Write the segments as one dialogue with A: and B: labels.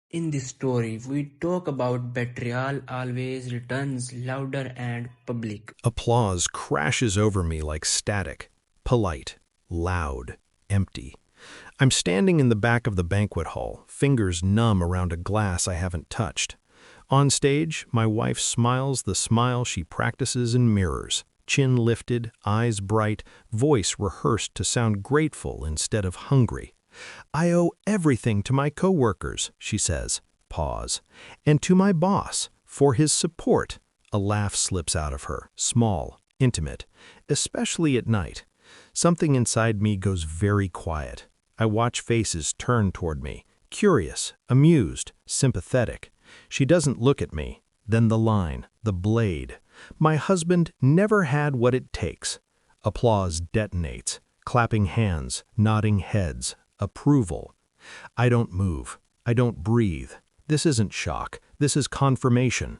A: In this story, we talk about betrayal always returns louder and public.
B: Applause crashes over me like static, polite, loud, empty. I'm standing in the back of the banquet hall, fingers numb around a glass I haven't touched. On stage, my wife smiles the smile she practices in mirrors, chin lifted, eyes bright, voice rehearsed to sound grateful instead of hungry. "I owe everything to my coworkers," she says. Pause. "And to my boss, for his support." A laugh slips out of her, small, intimate, especially at night. Something inside me goes very quiet. I watch faces turn toward me, curious, amused, sympathetic. She doesn't look at me. Then the line, the blade. "My husband never had what it takes." Applause detonates, clapping hands, nodding heads, approval. I don't move. I don't breathe. This isn't shock. This is confirmation.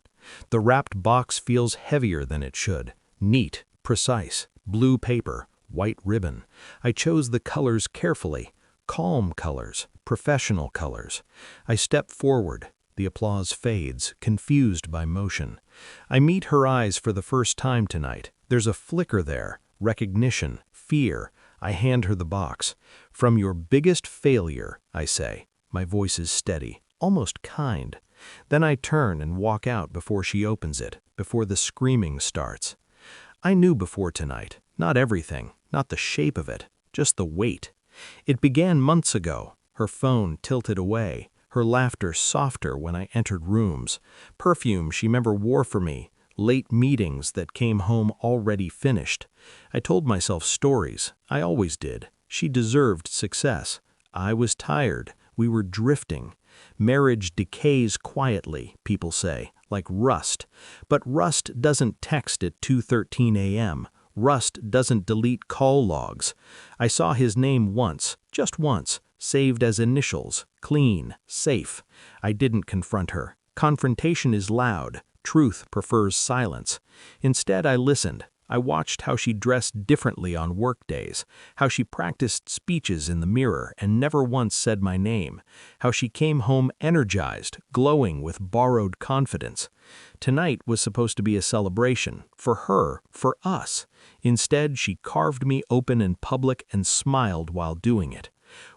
B: The wrapped box feels heavier than it should. Neat, precise, blue paper, white ribbon. I chose the colors carefully. Calm colors, professional colors. I step forward. The applause fades, confused by motion. I meet her eyes for the first time tonight. There's a flicker there, recognition, fear. I hand her the box. "From your biggest failure," I say. My voice is steady, almost kind. Then I turn and walk out before she opens it, before the screaming starts. I knew before tonight, not everything, not the shape of it, just the weight. It began months ago, her phone tilted away, her laughter softer when I entered rooms, perfume she never wore for me, late meetings that came home already finished. I told myself stories, I always did. She deserved success. I was tired. We were drifting. Marriage decays quietly, people say, like rust. But rust doesn't text at 2:13 a.m. Rust doesn't delete call logs. I saw his name once, just once, saved as initials, clean, safe. I didn't confront her. Confrontation is loud. Truth prefers silence. Instead, I listened. I watched how she dressed differently on work days, how she practiced speeches in the mirror and never once said my name, how she came home energized, glowing with borrowed confidence. Tonight was supposed to be a celebration, for her, for us. Instead, she carved me open in public and smiled while doing it.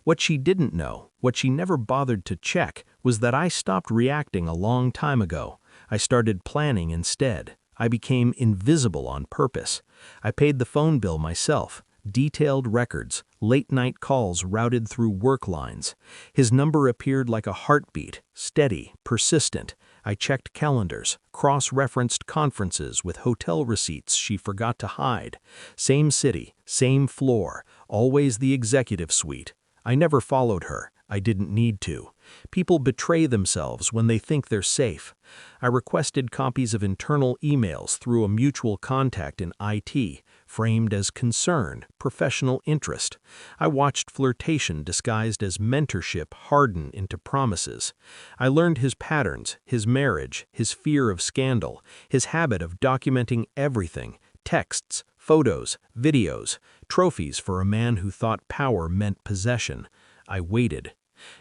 B: What she didn't know, what she never bothered to check, was that I stopped reacting a long time ago. I started planning instead. I became invisible on purpose. I paid the phone bill myself. Detailed records, late-night calls routed through work lines. His number appeared like a heartbeat, steady, persistent. I checked calendars, cross-referenced conferences with hotel receipts she forgot to hide. Same city, same floor, always the executive suite. I never followed her. I didn't need to. People betray themselves when they think they're safe. I requested copies of internal emails through a mutual contact in IT, framed as concern, professional interest. I watched flirtation disguised as mentorship harden into promises. I learned his patterns, his marriage, his fear of scandal, his habit of documenting everything, texts, photos, videos, trophies for a man who thought power meant possession. I waited.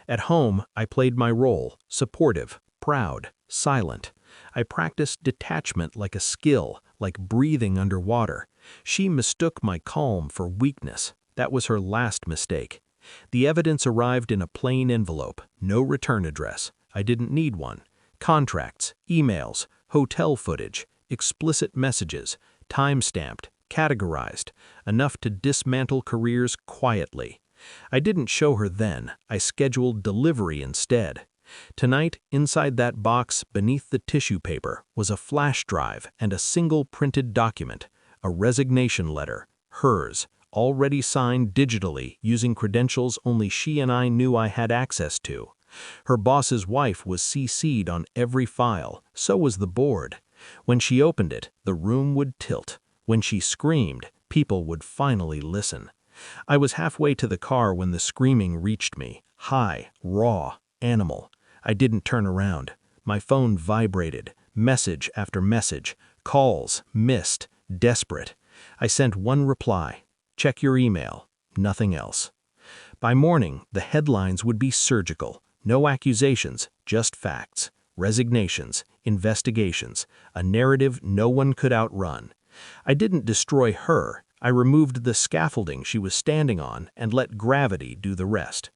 B: At home, I played my role, supportive, proud, silent. I practiced detachment like a skill, like breathing underwater. She mistook my calm for weakness. That was her last mistake. The evidence arrived in a plain envelope, no return address. I didn't need one. Contracts, emails, hotel footage, explicit messages, time-stamped, categorized, enough to dismantle careers quietly. I didn't show her then. I scheduled delivery instead. Tonight, inside that box, beneath the tissue paper, was a flash drive and a single printed document, a resignation letter, hers, already signed digitally using credentials only she and I knew I had access to. Her boss's wife was CC'd on every file, so was the board. When she opened it, the room would tilt. When she screamed, people would finally listen. I was halfway to the car when the screaming reached me, high, raw, animal. I didn't turn around. My phone vibrated, message after message, calls, missed, desperate. I sent one reply, "Check your email," nothing else. By morning, the headlines would be surgical. No accusations, just facts, resignations, investigations, a narrative no one could outrun. I didn't destroy her. I removed the scaffolding she was standing on and let gravity do the rest.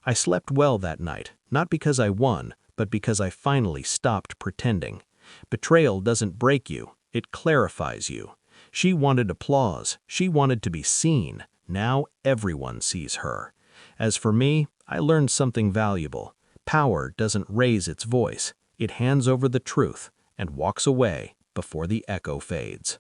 B: I slept well that night, not because I won, but because I finally stopped pretending. Betrayal doesn't break you, it clarifies you. She wanted applause, she wanted to be seen. Now everyone sees her. As for me, I learned something valuable. Power doesn't raise its voice, it hands over the truth and walks away before the echo fades.